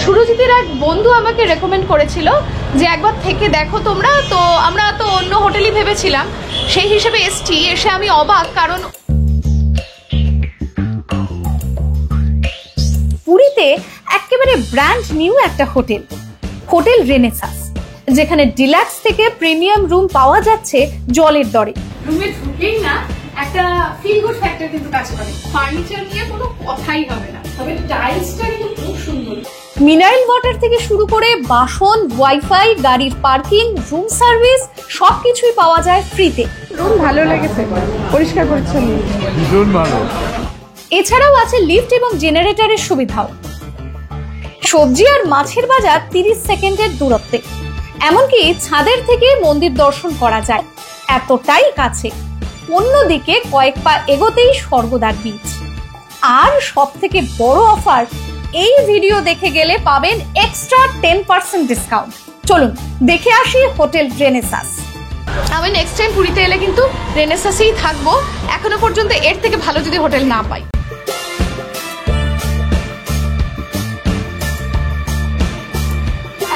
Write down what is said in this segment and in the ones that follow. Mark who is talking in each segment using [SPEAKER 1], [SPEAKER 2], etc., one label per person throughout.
[SPEAKER 1] সুরজিতের এক বন্ধু আমাকে রেকমেন্ড করেছিল যে একবার থেকে দেখো তোমরা, তো আমরা তো অন্য হোটেলই ভেবেছিলাম, সেই হিসেবে এসে আমি অবাক, কারণ পুরীতে একেবারে ব্র্যান্ড নিউ একটা হোটেল রেনেসাস, যেখানে ডিলাক্স থেকে প্রিমিয়াম রুম পাওয়া যাচ্ছে জলের দরে। রুমে ঢুকেই না একটা ফিল গুড ফ্যাক্টর কিন্তু কাজ করে। ফার্নিচার নিয়ে কোনো কথাই হবে না, তবে টাইলসটা কিন্তু খুব সুন্দর। মিনারেল ওয়াটার থেকে শুরু করে বাসন, ওয়াইফাই, গাড়ির পার্কিং, রুম সার্ভিস সবকিছুই পাওয়া যায় ফ্রিতে।
[SPEAKER 2] রুম ভালো লেগেছে, পরিষ্কার পরিচ্ছন্ন,
[SPEAKER 3] ভীষণ ভালো।
[SPEAKER 1] এছাড়াও আছে লিফট এবং জেনারেটরের সুবিধাও। সবজি আর মাছের বাজার 30 সেকেন্ডের দূরত্বে, এমনকি ছাদের থেকে মন্দির দর্শন করা যায়, এতটাই কাছে। অন্যদিকে কয়েক পা এগোতেই স্বর্গদ্বার বিচ। আর সব থেকে বড় অফার, এই ভিডিও দেখে গেলে পাবেন এক্সট্রা 10% ডিসকাউন্ট। চলুন দেখে আসি হোটেল রেনেসাস। আমি নেক্সট টাইম পুরীতে এলে কিন্তু রেনেসাসেই থাকবো, এখনো পর্যন্ত এর থেকে ভালো যদি হোটেল না পাই।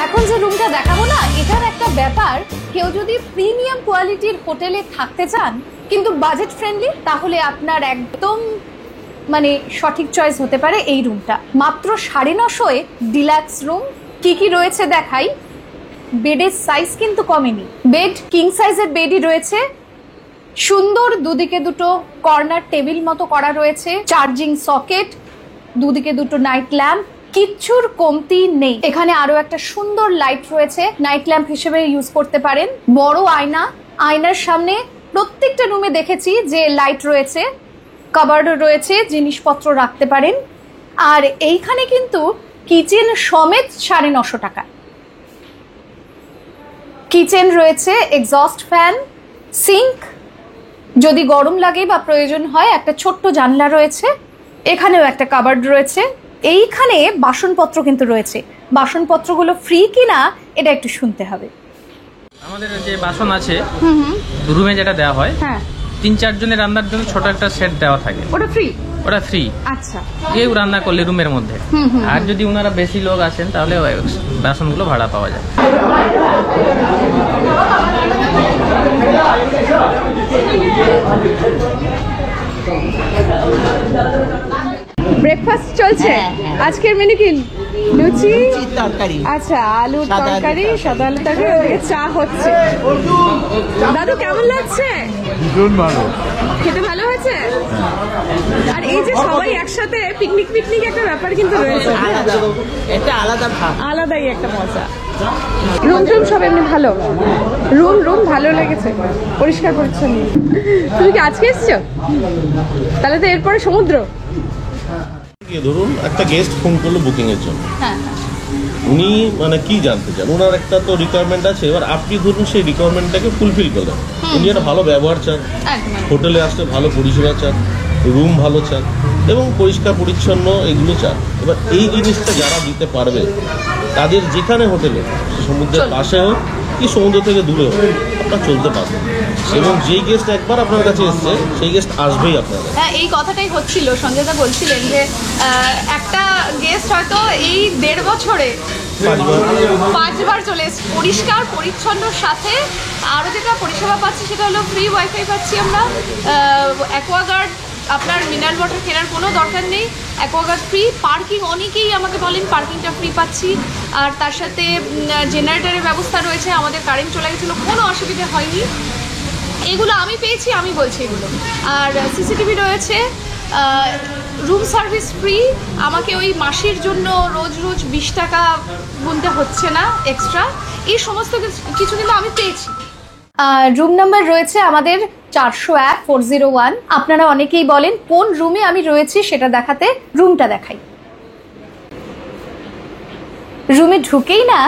[SPEAKER 1] এখন যে রুমটা দেখাবো না, এটার একটা ব্যাপার, কেউ যদি প্রিমিয়াম কোয়ালিটির হোটেলে থাকতে চান কিন্তু বাজেট ফ্রেন্ডলি, তাহলে আপনার একদম মানে সঠিক চয়েস হতে পারে এই রুমটা। মাত্র 950 ডিলাক্স রুম। কি কি রয়েছে দেখাই। বেডের সাইজ কিন্তু কমেনি, বেড কিং সাইজের বেডই রয়েছে। সুন্দর দুদিকে দুটো কর্নার টেবিল মতো করা রয়েছে, চার্জিং সকেট, দুদিকে দুটো নাইট ল্যাম্প, কিচ্ছুর কমতি নেই। এখানে আরো একটা সুন্দর লাইট রয়েছে, নাইট ল্যাম্প হিসেবে ইউজ করতে পারেন। বড় আয়না, আয়নার সামনে প্রত্যেকটা রুমে দেখেছি যে লাইট রয়েছে, কাবার্ডও রয়েছে, জিনিসপত্র রাখতে পারেন। আর এইখানে কিন্তু কিচেন সমেত 950 টাকা। কিচেন রয়েছে, এক্সস্ট ফ্যান, সিঙ্ক, যদি গরম লাগে বা প্রয়োজন হয় একটা ছোট্ট জানলা রয়েছে। এখানেও একটা কাবার্ড রয়েছে। এইখানে বাসনপত্র কিন্তু রয়েছে, বাসনপত্রগুলো ফ্রি কিনা এটা একটু শুনতে হবে।
[SPEAKER 4] আমাদের যে বাসন আছে রুমে যেটা দেওয়া হয়, হ্যাঁ 3-4 জনের রান্নার জন্য ছোট একটা সেট দেওয়া থাকে,
[SPEAKER 1] ওটা ফ্রি?
[SPEAKER 4] ওটা ফ্রি।
[SPEAKER 1] আচ্ছা,
[SPEAKER 4] কেউ রান্না করলে রুমের মধ্যে। আর যদি ওনারা বেশি লোক আসেন তাহলে বাসনগুলো ভাড়া পাওয়া যায়।
[SPEAKER 2] ব্রেকফাস্ট চলছে। আজকের মেনু কি? লুচি,
[SPEAKER 5] তরকারি।
[SPEAKER 2] আচ্ছা, আলুর তরকারি, সাদা আলুর তরকারি, ওদিকে চা হচ্ছে। দাদু কেমন লাগছে?
[SPEAKER 3] ভীষণ ভালো,
[SPEAKER 2] খেতে ভালো হয়েছে। আর এই যে সবাই একসাথে পিকনিক একটা ব্যাপার কিন্তু রয়েছে,
[SPEAKER 5] এটা আলাদা ভাব,
[SPEAKER 2] আলাদাই একটা মজা। রুম সব এমনি ভালো, রুম ভালো লেগেছে, পরিষ্কার পরিচ্ছন্ন। তুমি কি আজকে এসছো? তাহলে তো এরপরে সমুদ্র।
[SPEAKER 6] ধরুন একটা গেস্ট ফোন করলো বুকিং এর জন্য, উনি মানে কি জানতে চান, ওনার একটা তো রিকোয়ারমেন্ট আছে। এবার আপনি ধরুন সেই রিকোয়ারমেন্টটাকে ফুলফিল করলেন। উনি একটা ভালো ব্যবহার চান, হোটেলে আসতে ভালো পরিষেবা চান, রুম ভালো চান এবং পরিষ্কার পরিচ্ছন্ন এগুলো চান। এবার এই জিনিসটা যারা দিতে পারবে, তাদের যেখানে হোটেলে, সমুদ্রের পাশে হোক কি সমুদ্র থেকে দূরে হোক, আপনার চলতে পারবেন। এবং যেই গেস্ট একবার আপনার কাছে এসছে সেই গেস্ট আসবেই আপনার কাছে।
[SPEAKER 1] হ্যাঁ, এই কথাটাই হচ্ছিল, সঞ্জয়দা বলছিলেন যে একটা গেস্ট হয়তো এই 1.5 বছরে 5 বার চলে এসছে। পরিষ্কার পরিচ্ছন্নর সাথে আরও যেটা পরিষেবা পাচ্ছি সেটা হলো ফ্রি ওয়াইফাই পাচ্ছি আমরা, অ্যাকোয়াগার্ড, আপনার মিনারেল ওয়াটার কেনার কোনো দরকার নেই, অ্যাকোয়াগার্ড ফ্রি, পার্কিং অনেকেই আমাকে বলেন পার্কিংটা ফ্রি পাচ্ছি। আর তার সাথে জেনারেটরের ব্যবস্থা রয়েছে, আমাদের কারেন্ট চলে গেছিলো, কোনো অসুবিধা হয়নি। এগুলো আমি পেয়েছি, আমি বলছি এগুলো। আর সিসিটিভি রয়েছে, রুম সার্ভিস ফ্রি, আমাকে ওই মাসের জন্য রোজ 20 টাকা গুনতে হচ্ছে না এক্সট্রা। এই সমস্ত কিছু কিন্তু আমি পেয়েছি। রুম নাম্বার রয়েছে আমাদের 401 401। আপনারা অনেকেই বলেন কোন রুমে আমি রয়েছি সেটা দেখাতে, রুমটা দেখাই। রুমে ঢুকেই না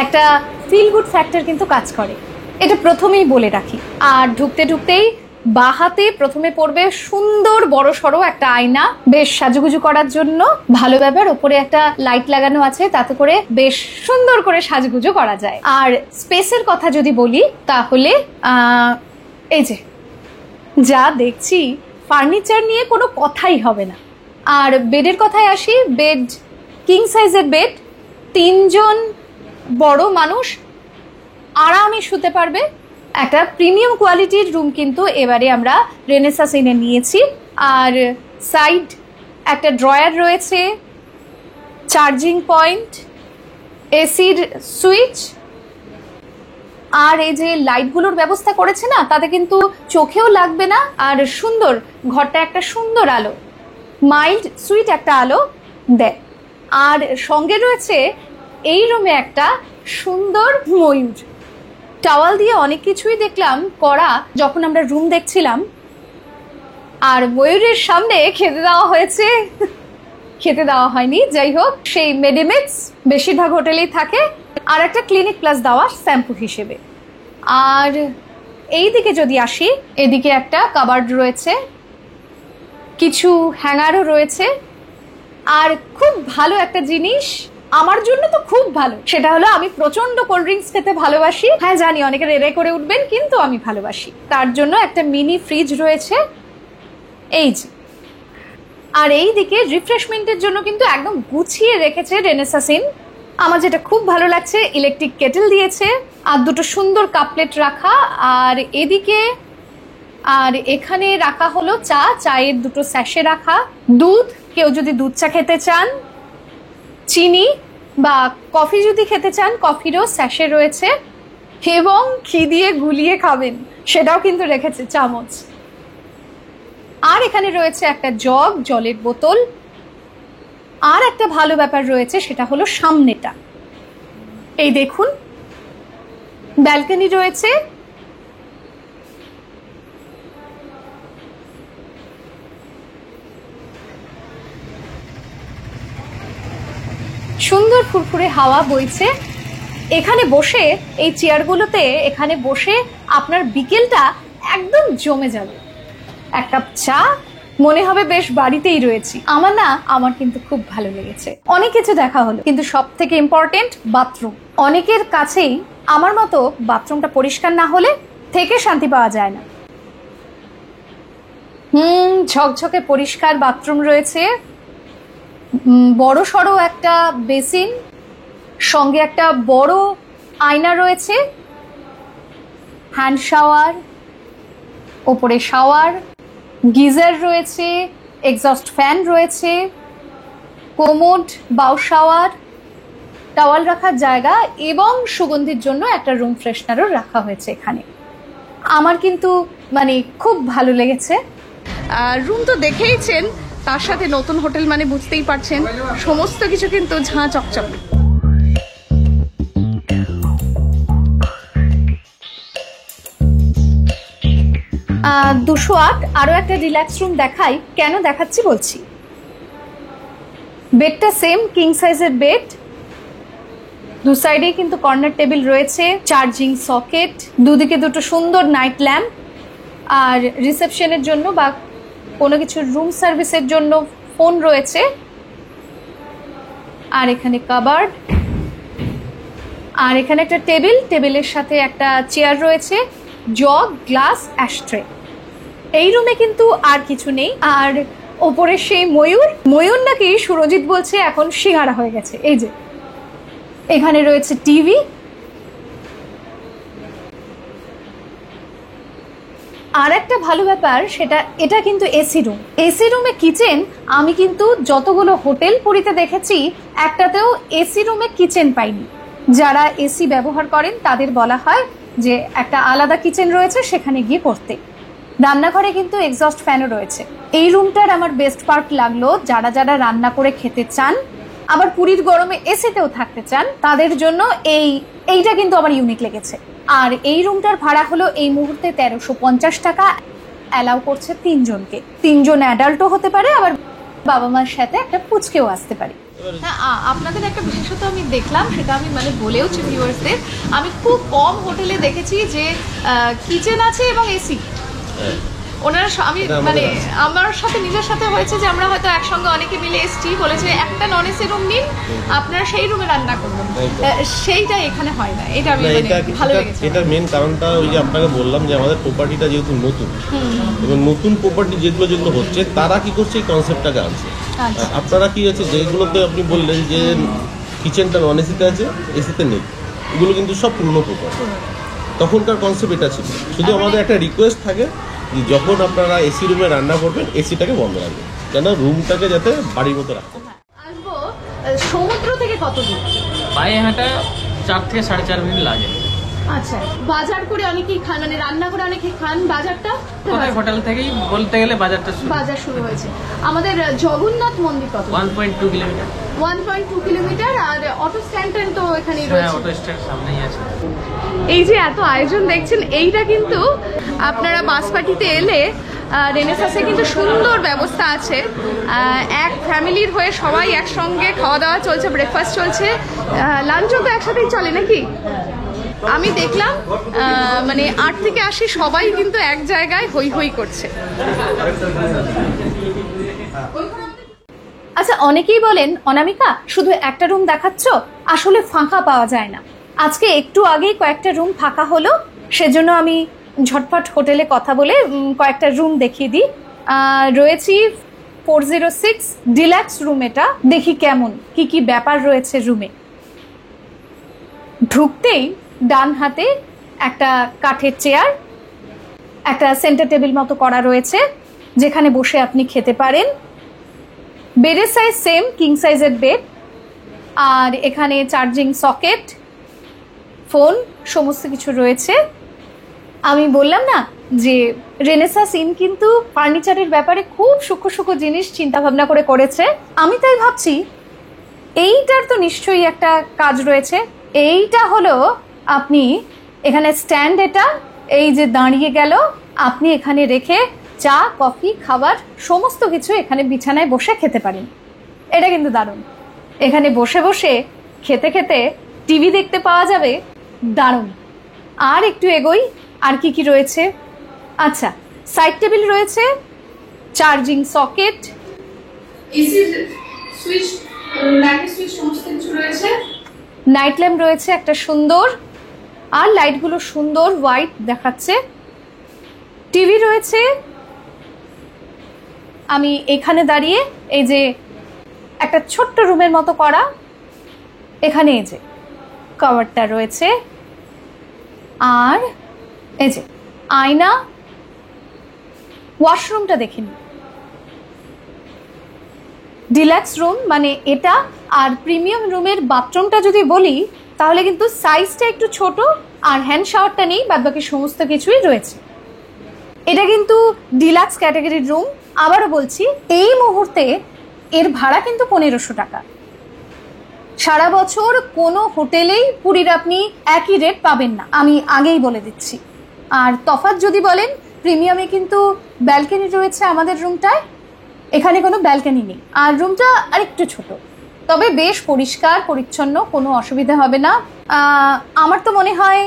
[SPEAKER 1] একটা ফিল গুড ফ্যাক্টর কিন্তু কাজ করে, এটা প্রথমেই বলে রাখি। আর ঢুকতেই বাহাতে প্রথমে পড়বে সুন্দর বড় সড়ো একটা আয়না, বেশ সাজুগুজু করার জন্য ভালো ব্যাপার। ওপরে একটা লাইট লাগানো আছে, তাতে করে বেশ সুন্দর করে সাজুগুজু করা যায়। আর স্পেসের কথা যদি বলি তাহলে এই যে যা দেখছি, ফার্নিচার নিয়ে কোনো কথাই হবে না। আর বেডের কথায় আসি, বেড কিং সাইজের বেড, তিনজন বড় মানুষ আরামে শুতে পারবে। একটা প্রিমিয়াম কোয়ালিটির রুম কিন্তু এবারে আমরা রেনেসাস ইনে নিয়েছি। আর সাইড একটা ড্রয়ার রয়েছে, চার্জিং পয়েন্ট, এসির সুইচ, আর এই যে লাইটগুলোর ব্যবস্থা করেছে না, তাতে কিন্তু চোখেও লাগবে না। আর সুন্দর, ঘরটা একটা সুন্দর আলো, মাইল্ড সুইট একটা আলো দেয়। আর সঙ্গে রয়েছে এই রুমে একটা সুন্দর ময়ূর। টাওয়াল দিয়ে অনেক কিছুই দেখলাম করা যখন আমরা রুম দেখছিলাম। আর ময়ূরের সামনে খেতে দেওয়া হয়েছে, খেতে দেওয়া হয়নি, যাই হোক, সেই মেডিমিক্স বেশিরভাগ হোটেলেই থাকে, আর একটা ক্লিনিক প্লাস দেওয়া শ্যাম্পু হিসেবে। আর এই দিকে যদি আসি, এদিকে একটা কাবার্ড রয়েছে, কিছু হ্যাঙ্গারও রয়েছে। আর খুব ভালো একটা জিনিস, আমার জন্য তো খুব ভালো, সেটা হলো আমি প্রচন্ড কোল্ড ড্রিঙ্কস খেতে ভালোবাসি। হ্যাঁ জানি অনেকে রেড়ে করে উঠবেন, কিন্তু আমি ভালোবাসি। তার জন্য একটা মিনি ফ্রিজ রয়েছে এই যে। আর এই দিকে রিফ্রেশমেন্টের জন্য কিন্তু একদম গুছিয়ে রেখেছে রেনেসাস ইন। আমার যেটা খুব ভালো লাগছে, ইলেকট্রিক কেটেল দিয়েছে, আর দুটো সুন্দর কাপলেট রাখা। আর এদিকে আর এখানে রাখা হলো চা, চায়ের দুটো স্যাশে রাখা, দুধ, কেউ যদি দুধ চা খেতে চান, চিনি বা কফি যদি খেতে চান, কফিরও স্যাশে রয়েছে, এবং ঘি দিয়ে গুলিয়ে খাবেন সেটাও কিন্তু রেখেছে, চামচ। আর এখানে রয়েছে একটা জগ, জলের বোতল। আর একটা ভালো ব্যাপার রয়েছে, সেটা হলো সামনেটা, এই দেখুন ব্যালকনি রয়েছে। সুন্দর ফুরফুরে হাওয়া বইছে। এখানে বসে, এই চেয়ারগুলোতে এখানে বসে আপনার বিকেলটা একদম জমে যাবে। এক কাপ চা, মনে হবে বেশ বাড়িতেই রয়েছি। আমার কিন্তু খুব ভালো লেগেছে। অনেক কিছু দেখা হলো, কিন্তু সব থেকে ইম্পর্টেন্ট বাথরুম। অনেকের কাছেই আমার মতো বাথরুমটা পরিষ্কার না হলে থেকে শান্তি পাওয়া যায় না। ঝকঝকে পরিষ্কার বাথরুম রয়েছে, বড় সড়ো একটা বেসিন, সঙ্গে একটা বড় আয়না রয়েছে, হ্যান্ড শাওয়ার, ওপরে শাওয়ার, গিজার রয়েছে, এক্সস্ট ফ্যান রয়েছে, কোমোড, বাউ শাওয়ার, টাওয়াল রাখার জায়গা, এবং সুগন্ধির জন্য একটা রুম ফ্রেশনারও রাখা হয়েছে এখানে। আমার কিন্তু খুব ভালো লেগেছে। রুম তো দেখেইছেন, তার সাথে নতুন হোটেল মানে বুঝতেই পারছেন, সমস্ত কিছু কিন্তু ঝাঁ চকচক। 208 আরো একটা রিল্যাক্স রুম দেখাই। কেন দেখাচ্ছি বলছি। বেডটা সেম কিং সাইজের বেড, দু সাইডেই কিন্তু কর্নার টেবিল রয়েছে, চার্জিং সকেট, দুদিকে দুটো সুন্দর নাইট ল্যাম্প, আর রিসেপশনের জন্য বা কোনো কিছু রুম সার্ভিসের জন্য ফোন রয়েছে। আর এখানে কাবার্ড, আর এখানে একটা টেবিল, টেবিলের সাথে একটা চেয়ার রয়েছে, জগ, গ্লাস, অ্যাশট্রে। এই রুমে কিন্তু আর কিছু নেই। আর ওপরে সেই ময়ূর নাকি সুরজিৎ বলছে এখন সিঙ্গারা হয়ে গেছে। এই যে এখানে রয়েছে টিভি। আর একটা ভালো ব্যাপার, এটা কিন্তু এসি রুম। এসি রুমে কিচেন আমি কিন্তু যতগুলো হোটেল পুরীতে দেখেছি একটাতেও এসি রুমে কিচেন পাইনি। যারা এসি ব্যবহার করেন তাদের বলা হয় যে একটা আলাদা কিচেন রয়েছে, সেখানে গিয়ে করতে। রান্নাঘরে কিন্তু এক্সস্ট ফ্যানও রয়েছে। এই রুমটার আমার বেস্ট পার্ট লাগলো, যারা রান্না করে খেতে চান, আবার পুরীর গরমে এসিতেও থাকতে চান, তাদের জন্য এইটা কিন্তু আমার ইউনিক লেগেছে। আর এই রুমটার ভাড়া হলো এই মুহূর্তে 1350 টাকা, অ্যালাউ করছে 3 জনকে। 3 জন অ্যাডাল্টও হতে পারে, আবার বাবা মার সাথে একটা পুচকেও আসতে পারে। হ্যাঁ, আপনাদের একটা বিশেষত আমি দেখলাম, সেটা আমি বলেওছি ভিউয়ার্সদের, আমি খুব কম হোটেলে দেখেছি যে কিচেন আছে এবং এসি। ওনারা আমি আমার সাথে নিজের সাথে হয়েছে যে আমরা হয়তো একসঙ্গে অনেকে মিলে এসছি, বলেছে একটা নন এসি রুম নিন, আপনারা সেই রুমে রান্না করবেন, সেইটা এখানে হয় না। এটা আমি ভালো লেগেছে।
[SPEAKER 6] এটার মেন কারণটা ওই যে আপনাকে বললাম যে আমাদের প্রপার্টিটা যেহেতু নতুন, এবং নতুন প্রপার্টি যেগুলো হচ্ছে, তারা কি করছে এই কনসেপ্টটাকে আনছে। আপনারা কি হচ্ছে যেগুলোতে আপনি বললেন যে কিচেনটা নন এসিতে আছে, এসিতে নেই, এগুলো কিন্তু সব পুরনো প্রকার। তখনকার কনসেপ্ট এটা ছিল। শুধু আমাদের একটা রিকোয়েস্ট থাকে যে যখন আপনারা এসি রুমে রান্না করবেন এসিটাকে বন্ধ রাখবেন, কেন রুমটাকে যাতে বাড়ির মতো রাখতে।
[SPEAKER 1] আসবো সমুদ্র থেকে কত দূর?
[SPEAKER 4] পায়ে হাঁটা 4 থেকে 4.5 মিনিট লাগে।
[SPEAKER 1] আচ্ছা, বাজার করে অনেকেই খান, মানে রান্না করে অনেকেই খান। বাজারটা
[SPEAKER 4] কোথায় হোটেল থেকেই বলতে গেলে বাজারটা
[SPEAKER 1] বাজার শুরু হয়েছে। আমাদের জগন্নাথ মন্দির কত?
[SPEAKER 4] 1.2 কিলোমিটার।
[SPEAKER 1] 1.2 কিলোমিটার। আর অটো স্ট্যান্ড তো এখানেই
[SPEAKER 4] হ্যাঁ,
[SPEAKER 1] রয়েছে।
[SPEAKER 4] অটো স্ট্যান্ড সামনেই আছে।
[SPEAKER 2] এই যে এত আয়োজন দেখছেন, এইটা কিন্তু আপনারা বাসপাটিতে এলে রেনেসাসে কিন্তু সুন্দর ব্যবস্থা আছে। এক ফ্যামিলির হয়ে সবাই একসঙ্গে খাওয়া দাওয়া চলছে, ব্রেকফাস্ট চলছে, লাঞ্চও তো একসাথেই চলে নাকি? আমি দেখলাম মানে 8 থেকে 80 সবাই কিন্তু এক জায়গায় হই হই করছে।
[SPEAKER 1] আচ্ছা, অনেকেই বলেন অনামিকা শুধু একটা রুম দেখাচ্ছ, আসলে ফাঁকা পাওয়া যায় না। আজকে একটু আগেই কয়েকটা রুম ফাঁকা হলো, সেজন্য আমি ঝটপট হোটেলে কথা বলে কয়েকটা রুম দেখিয়ে দিই। রয়েছি 406 ডিলাক্স রুম। এটা দেখি কেমন, কি কি ব্যাপার রয়েছে রুমে। ঢুকতেই ডান হাতে একটা কাঠের চেয়ার, একটা সেন্টার টেবিল মতো করা রয়েছে যেখানে বসে আপনি খেতে পারেন। বেডের সাইজ সেম, কিং সাইজের বেড। আর এখানে চার্জিং সকেট, ফোন, সমস্ত কিছু রয়েছে। আমি বললাম না যে রেনেসাস ইন কিন্তু ফার্নিচারের ব্যাপারে খুব সূক্ষ্ম সূক্ষ্ম জিনিস চিন্তা ভাবনা করে করেছে। আমি তাই ভাবছি এইটার তো নিশ্চয়ই একটা কাজ রয়েছে। এইটা হলো আপনি এখানে স্ট্যান্ড, এটা এই যে দাঁড়িয়ে গেল, আপনি এখানে রেখে চা, কফি, খাবার সমস্ত কিছু এখানে বিছানায় বসে খেতে পারেন। এটা কিন্তু দারুণ। এখানে বসে বসে খেতে খেতে টিভি দেখতে পাওয়া যাবে, দারুণ। আর একটু এগোই, আর কি কি রয়েছে? আচ্ছা, সাইড টেবিল রয়েছে, charging socket, AC switch, light switch সমস্ত কিছু রয়েছে। নাইট ল্যাম্প রয়েছে একটা সুন্দর, আর লাইটগুলো সুন্দর হোয়াইট দেখাচ্ছে। টিভি রয়েছে। আমি এখানে দাঁড়িয়ে এই যে একটা ছোট্ট রুমের মতো করা, এখানে এই যে কভারটা রয়েছে, আর এই যে আয়না। ওয়াশরুমটা দেখে নিন, ডিলাক্স রুম মানে এটা। আর প্রিমিয়াম রুমের বাথরুমটা যদি বলি তাহলে কিন্তু সাইজটা একটু ছোট, আর হ্যান্ড শাওয়ারটা নেই, বাদবাকি সমস্ত কিছুই রয়েছে। এটা কিন্তু ডিলাক্স ক্যাটাগরির রুম। আবারও বলছি, এই মুহূর্তে এর ভাড়া কিন্তু 1500 টাকা। সারা বছর কোনো হোটেলেই পুরীর আপনি একই রেট পাবেন না, আমি আগেই বলে দিচ্ছি। আর তফাৎ যদি বলেন, প্রিমিয়ামে কিন্তু ব্যালকনি রয়েছে আমাদের রুমটায়, এখানে কোনো ব্যালকনি নেই। আর রুমটা আরেকটু ছোট, তবে বেশ পরিষ্কার পরিচ্ছন্ন, কোনো অসুবিধা হবে না। আমার তো মনে হয়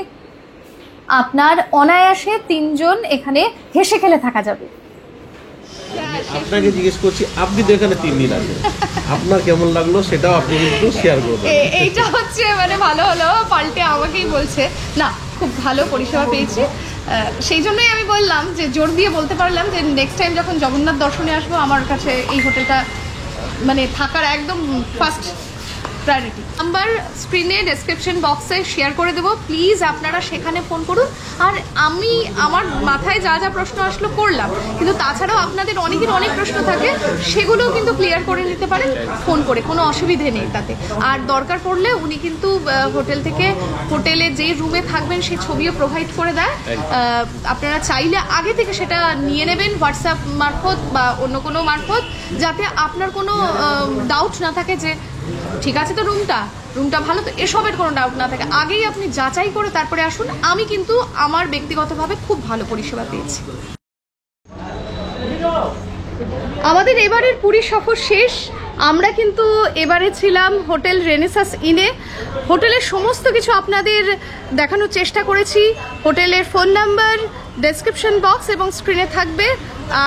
[SPEAKER 1] আপনার অনায়াসে 3 জন এখানে হেসে খেলে থাকা যাবে।
[SPEAKER 6] আপনাকে জিজ্ঞেস করছি, আপনি তো এখানে 3 দিন আছেন, আপনার কেমন লাগলো সেটাও আপনি কিন্তু শেয়ার করবেন।
[SPEAKER 1] এইটা হচ্ছে মানে ভালো হলো, পাল্টে আমাকেই বলছে না, খুব ভালো পরিষেবা পেয়েছি। সেই জন্যই আমি বললাম যে জোর দিয়ে বলতে পারলাম যে নেক্সট টাইম যখন জগন্নাথ দর্শনে আসবো, আমার কাছে এই হোটেলটা মানে থাকার একদম ফার্স্ট প্রায়োরিটি। নাম্বার স্ক্রিনে ডেসক্রিপশন বক্সে শেয়ার করে দেবো, প্লিজ আপনারা সেখানে ফোন করুন। আর আমি আমার মাথায় যা যা প্রশ্ন আসলো করলাম, কিন্তু তাছাড়াও আপনাদের অনেকের অনেক প্রশ্ন থাকে, সেগুলোও কিন্তু ক্লিয়ার করে নিতে পারেন ফোন করে, কোনো অসুবিধে নেই তাতে। আর দরকার পড়লে উনি কিন্তু হোটেল থেকে হোটেলে যে রুমে থাকবেন সেই ছবিও প্রোভাইড করে দেয়। আপনারা চাইলে আগে থেকে সেটা নিয়ে নেবেন হোয়াটসঅ্যাপ মারফত বা অন্য কোনো মারফত, যাতে আপনার কোনো ডাউট না থাকে যে ঠিক আছে তো রুমটা ভালো তো, এসবের কোনো ডাউট না থাকে। আগেই আপনি যাচাই করে তারপরে আসুন। আমি কিন্তু আমার ব্যক্তিগতভাবে খুব ভালো পরিষেবা পেয়েছি। আমাদের এবারের পুরী সফর শেষ। আমরা কিন্তু এবারে ছিলাম হোটেল রেনেসাস ইনে। হোটেলের সমস্ত কিছু আপনাদের দেখানোর চেষ্টা করেছি। হোটেলের ফোন নাম্বার ডেসক্রিপশন বক্স এবং স্ক্রিনে থাকবে,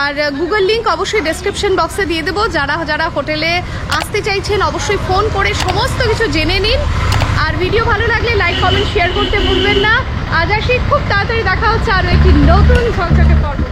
[SPEAKER 1] আর গুগল লিঙ্ক অবশ্যই ডেসক্রিপশন বক্সে দিয়ে দেবো। যারা হোটেলে আসতে চাইছেন অবশ্যই ফোন করে সমস্ত কিছু জেনে নিন। আর ভিডিও ভালো লাগলে লাইক, কমেন্ট, শেয়ার করতে ভুলবেন না। আজ আসি, খুব তাড়াতাড়ি দেখা হচ্ছে আরও একটি নতুন ঝকঝকে পর্ব।